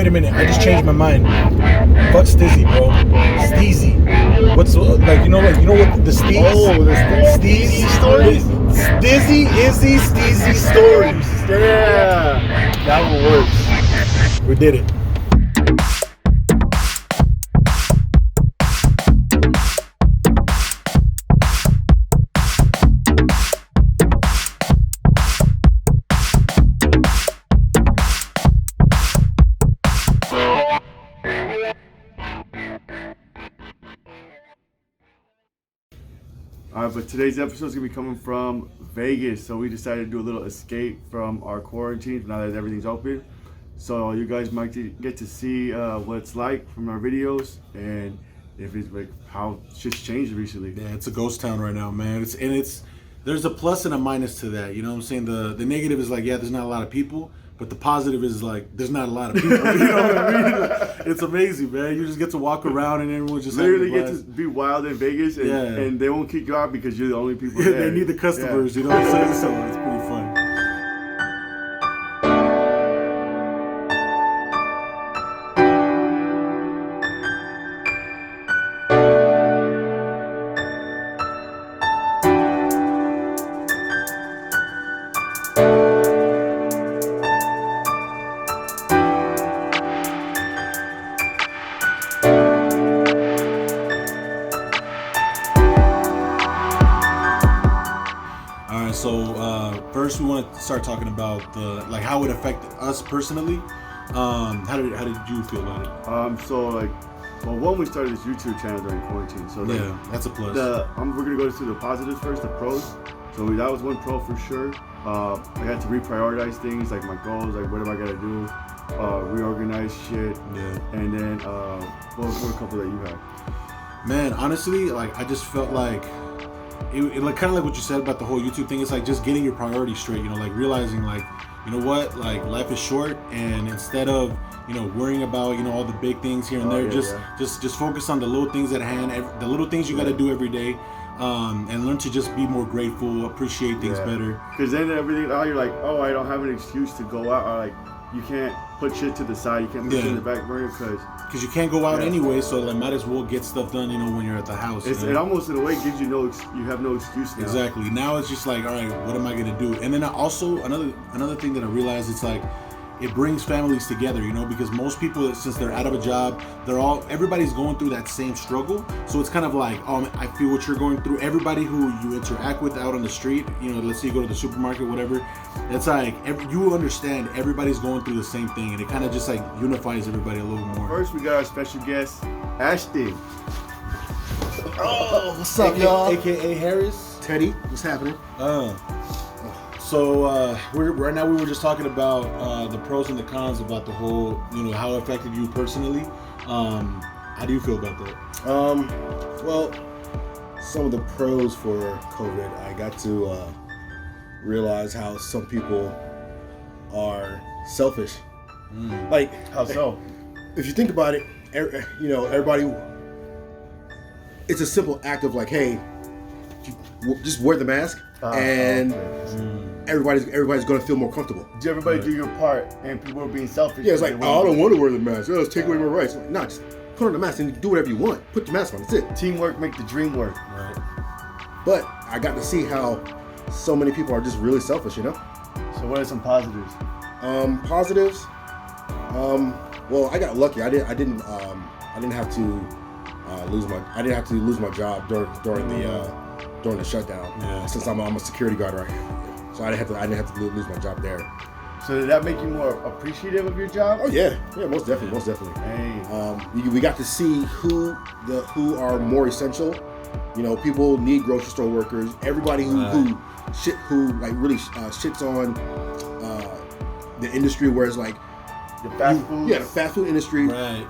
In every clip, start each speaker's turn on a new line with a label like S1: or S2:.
S1: wait a minute. I just changed my mind. Fuck Steezy, bro. Steezy. What's like? You know what? The Steez?
S2: Oh, the Steezy stories.
S1: Steezy, Izzy, Steezy stories.
S2: Yeah, that one works.
S1: We did it.
S2: Alright, but today's episode is going to be coming from Vegas, so we decided to do a little escape from our quarantine now that everything's open. So you guys might get to see what it's like from our videos and if it's like how shit's changed recently.
S1: Yeah, it's a ghost town right now, man. There's a plus and a minus to that. You know what I'm saying? The negative is like, yeah, there's not a lot of people. But the positive is like, there's not a lot of people. You know what I mean? It's amazing, man. You just get to walk around and everyone just
S2: literally get to be wild in Vegas, and they won't kick you out because you're the only people there.
S1: They need the customers, you know what I'm saying? So it's pretty fun. So first we want to start talking about how it affected us personally. How did you feel about it?
S2: One, we started this YouTube channel during quarantine. So
S1: that's a plus.
S2: We're gonna go through the positives first, the pros. So that was one pro for sure. I got to reprioritize things like my goals, like what am I gonna do, reorganize shit.
S1: Yeah.
S2: And then what were a couple that you had?
S1: Man, honestly, like I just felt like. It like kind of like what you said about the whole YouTube thing. It's like just getting your priorities straight, you know, like realizing like, you know what, like life is short, and instead of, you know, worrying about, you know, all the big things here and there, just focus on the little things at hand, the little things you got to do every day, and learn to just be more grateful, appreciate things better.
S2: Because then everything, you're like, oh, I don't have an excuse to go out, or like you can't put shit to the side, you can't put shit in the back burner because
S1: you can't go out anyway, so like might as well get stuff done, you know, when you're at the house.
S2: It almost in a way gives you have no excuse now.
S1: Exactly. Now it's just like, all right, what am I gonna do? And then also another thing that I realized, it's like it brings families together, you know, because most people, since they're out of a job, everybody's going through that same struggle. So it's kind of like, I feel what you're going through. Everybody who you interact with out on the street, you know, let's say you go to the supermarket, whatever, it's like you understand everybody's going through the same thing, and it kind of just like unifies everybody a little more.
S2: First, we got our special guest, Ashton.
S3: Oh, what's up, y'all?
S1: AKA Harris.
S3: Teddy, what's happening?
S1: So right now we were just talking about the pros and the cons about the whole, you know, how it affected you personally. How do you feel about that?
S3: Well, some of the pros for COVID, I got to realize how some people are selfish. Like,
S2: how so?
S3: If you think about it, you know, everybody. It's a simple act of like, hey, just wear the mask, and everybody's going to feel more comfortable.
S2: Everybody do your part, and people are being selfish.
S3: Yeah, it's like, oh, I don't want to wear the mask. Let's take away my rights. Like, nah, just put on the mask and do whatever you want. Put the mask on. That's it.
S2: Teamwork make the dream work.
S1: Right.
S3: But I got to see how so many people are just really selfish, you know.
S2: So what are some positives?
S3: Positives. Well, I got lucky. I didn't have to lose my job during the shutdown.
S1: Yeah.
S3: Since I'm a security guard right here. So I didn't have to lose my job there.
S2: So did that make you more appreciative of your job?
S3: Oh yeah, most definitely.
S2: Hey.
S3: We got to see who are more essential. You know, people need grocery store workers. Everybody who really shits on the industry, where it's like
S2: the fast food.
S3: Yeah, the fast food industry.
S1: Right.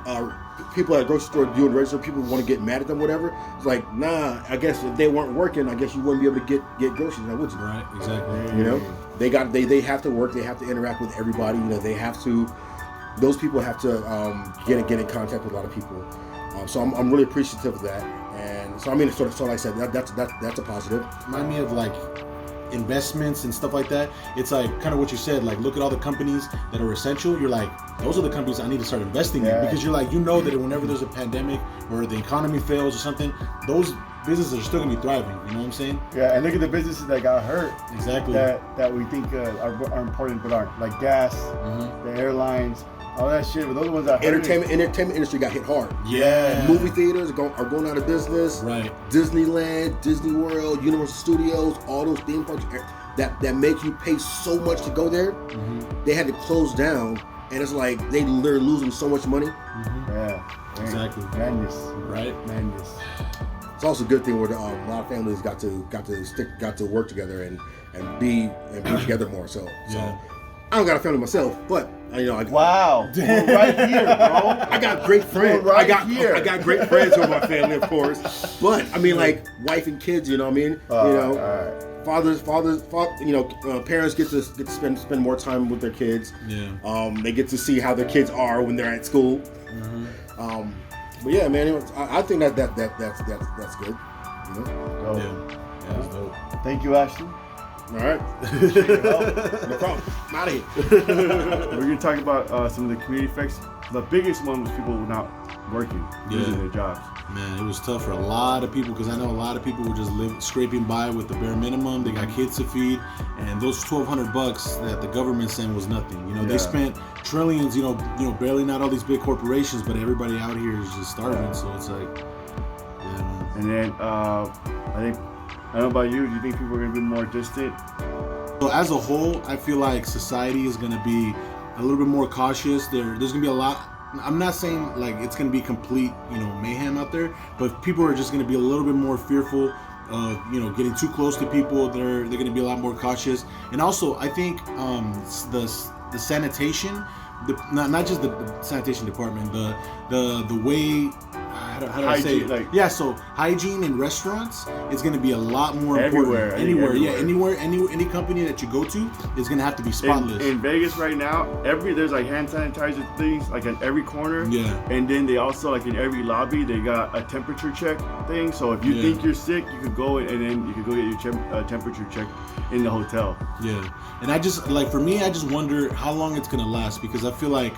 S3: People at the grocery store doing register, people want to get mad at them, whatever. It's like, nah, I guess if they weren't working, I guess you wouldn't be able to get groceries now, would you?
S1: Right, exactly.
S3: You know, they have to work, they have to interact with everybody, you know, those people have to get in contact with a lot of people. So I'm really appreciative of that. And so I mean, so like I said, that's a positive.
S1: Remind me of like investments and stuff like that, it's like kind of what you said, like look at all the companies that are essential. You're like, those are the companies I need to start investing in, because you're like, you know that whenever there's a pandemic or the economy fails or something, those businesses are still gonna be thriving. You know what I'm saying?
S2: Yeah, and look at the businesses that got hurt.
S1: Exactly.
S2: That we think are important but aren't, like gas, the airlines, all that shit. But those are the ones that hurt.
S3: Entertainment industry got hit hard.
S1: Yeah.
S3: Movie theaters are going out of business.
S1: Right.
S3: Disneyland, Disney World, Universal Studios, all those theme parks that make you pay so much to go there. They had to close down, and it's like they're losing so much money.
S2: Yeah.
S1: Exactly.
S2: Madness.
S1: Right.
S2: Madness.
S3: It's also a good thing where a lot of families got to work together and be together more. So I don't got a family myself, but
S2: Wow. We're right here, bro.
S3: I got great friends.
S2: We're right
S3: here. I got great friends who are my family, of course. But I mean, like wife and kids. You know what I mean? Fathers. Parents get to spend more time with their kids.
S1: Yeah.
S3: They get to see how their kids are when they're at school. But yeah, man, I think that's good. You know?
S1: Yeah. That's dope.
S2: Thank you, Ashton.
S3: All right. No problem. I'm out of here.
S2: We're gonna talk about some of the community effects. The biggest one was people not working, losing their jobs.
S1: Man, it was tough for a lot of people, because I know a lot of people were just scraping by with the bare minimum. They got kids to feed, and those $1,200 that the government sent was nothing. You know, they spent trillions. You know, bailing out all these big corporations, but everybody out here is just starving. So it's like, yeah, man.
S2: And then I don't know about you. Do you think people are gonna be more distant?
S1: So as a whole, I feel like society is gonna be a little bit more cautious. There's gonna be a lot. I'm not saying like it's gonna be complete, mayhem out there, but people are just gonna be a little bit more fearful of, getting too close to people. They're gonna be a lot more cautious. And also, I think the sanitation, not just the sanitation department, the way. How do I say it? So hygiene in restaurants is going to be a lot more important. Anywhere. Any company that you go to is going to have to be spotless.
S2: In Vegas right now, there's like hand sanitizer things like at every corner.
S1: Yeah.
S2: And then they also like in every lobby they got a temperature check thing. So if you think you're sick, you could go and then you could go get your temperature checked in the hotel.
S1: Yeah. And I just for me, I just wonder how long it's going to last, because I feel like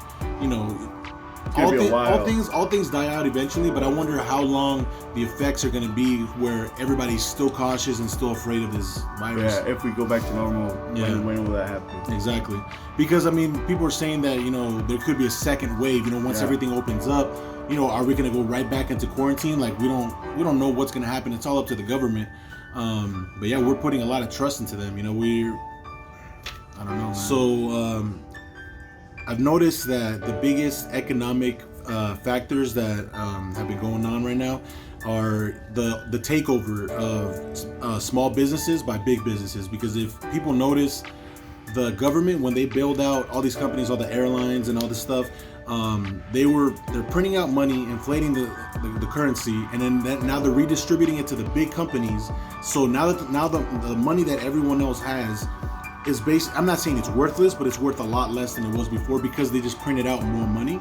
S1: all things die out eventually, but I wonder how long the effects are going to be where everybody's still cautious and still afraid of this virus.
S2: Yeah, if we go back to normal, when will that happen?
S1: Exactly. Because, people are saying that, there could be a second wave, once everything opens up, are we going to go right back into quarantine? Like, we don't know what's going to happen. It's all up to the government. But yeah, we're putting a lot of trust into them. I don't know, man. So, I've noticed that the biggest economic factors that have been going on right now are the takeover of small businesses by big businesses. Because if people notice, the government, when they bailed out all these companies, all the airlines and all this stuff, they're printing out money, inflating the currency, and then now they're redistributing it to the big companies. So now the money that everyone else has is I'm not saying it's worthless, but it's worth a lot less than it was before, because they just printed out more money.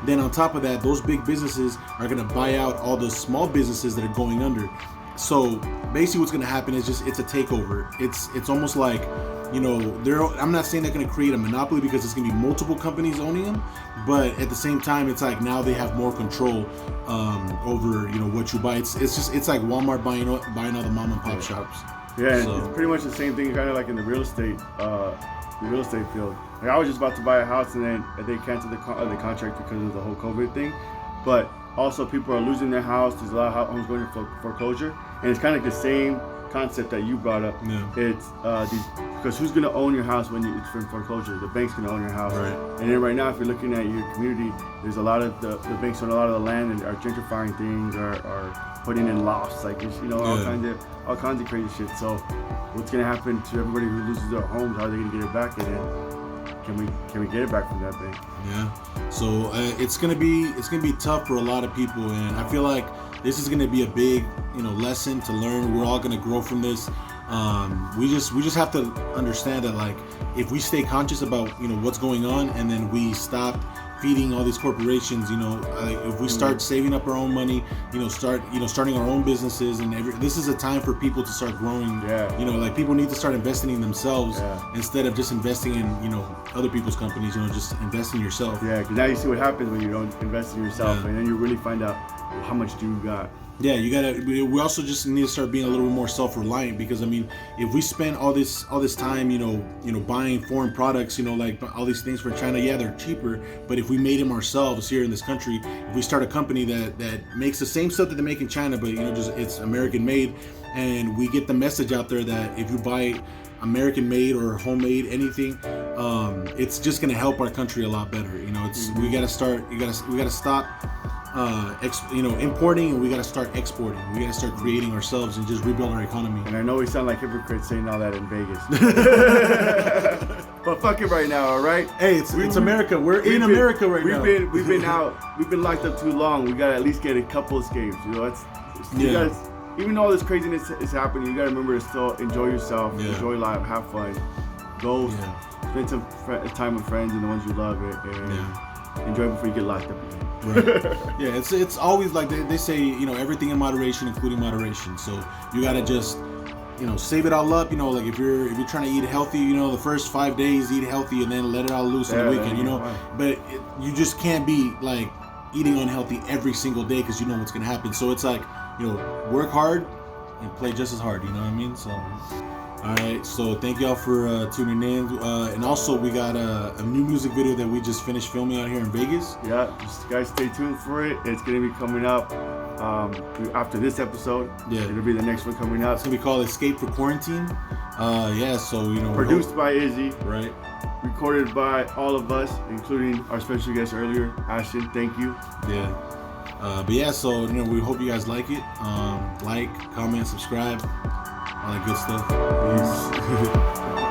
S1: Then on top of that, those big businesses are going to buy out all the small businesses that are going under. So basically what's going to happen is it's a takeover. It's almost like, I'm not saying they're going to create a monopoly, because it's going to be multiple companies owning them, but at the same time, it's like now they have more control over, what you buy. It's like Walmart buying all the mom and pop shops.
S2: Yeah, so it's pretty much the same thing, kind of like in the real estate field. Like, I was just about to buy a house, and then they canceled the contract because of the whole COVID thing. But also, people are losing their house. There's a lot of homes going to foreclosure, and it's kind of like the same concept that you brought up. Yeah. It's because who's going to own your house when it's from foreclosure? The bank's going to own your house. Right. And then right now, if you're looking at your community, there's a lot of the banks own a lot of the land and are gentrifying things, are putting in lofts, like all kinds of crazy shit. So what's gonna happen to everybody who loses their homes? How are they gonna get it back? And then can we get it back from that thing?
S1: Yeah. So it's gonna be tough for a lot of people, and I feel like this is gonna be a big lesson to learn. We're all gonna grow from this. We just have to understand that, like, if we stay conscious about what's going on, and then we stop feeding all these corporations. If we start saving up our own money, starting our own businesses, and this is a time for people to start growing.
S2: Yeah.
S1: People need to start investing in themselves instead of just investing in other people's companies. Just invest in yourself.
S2: Yeah, because now you see what happens when you don't invest in yourself, and then you really find out how much do you got.
S1: Yeah, you gotta. We also just need to start being a little bit more self-reliant, because if we spend all this time, buying foreign products, like all these things from China, they're cheaper. But if we made them ourselves here in this country, if we start a company that makes the same stuff that they make in China, but it's American made, and we get the message out there that if you buy American made or homemade anything, it's just gonna help our country a lot better. We gotta stop importing, and we gotta start exporting. We gotta start creating ourselves and just rebuild our economy.
S2: And I know we sound like hypocrites saying all that in Vegas, but fuck it right now, all right?
S1: Hey, it's America. We're in America right now.
S2: We've been out. We've been locked up too long. We gotta at least get a couple escapes. You guys, even though all this craziness is happening, you gotta remember to still enjoy yourself, enjoy life, have fun, go spend some time with friends and the ones you love, and enjoy before you get locked up again.
S1: Right. Yeah, it's always like they say, everything in moderation, including moderation. So you gotta just, save it all up. Like if you're trying to eat healthy, the first 5 days eat healthy, and then let it all loose on the weekend. But you just can't be like eating unhealthy every single day, because you know what's gonna happen. So it's like, work hard and play just as hard. You know what I mean? So. All right, so thank y'all for tuning in, and also we got a new music video that we just finished filming out here in Vegas.
S2: Yeah, just guys stay tuned for it. It's gonna be coming up after this episode. Yeah, it'll be the next one coming up.
S1: It's gonna be called Escape for Quarantine. So
S2: produced by Izzy.
S1: Right.
S2: Recorded by all of us, including our special guest earlier, Ashton. Thank you.
S1: Yeah. So we hope you guys like it. Like, comment, subscribe. All that good stuff.
S2: Peace.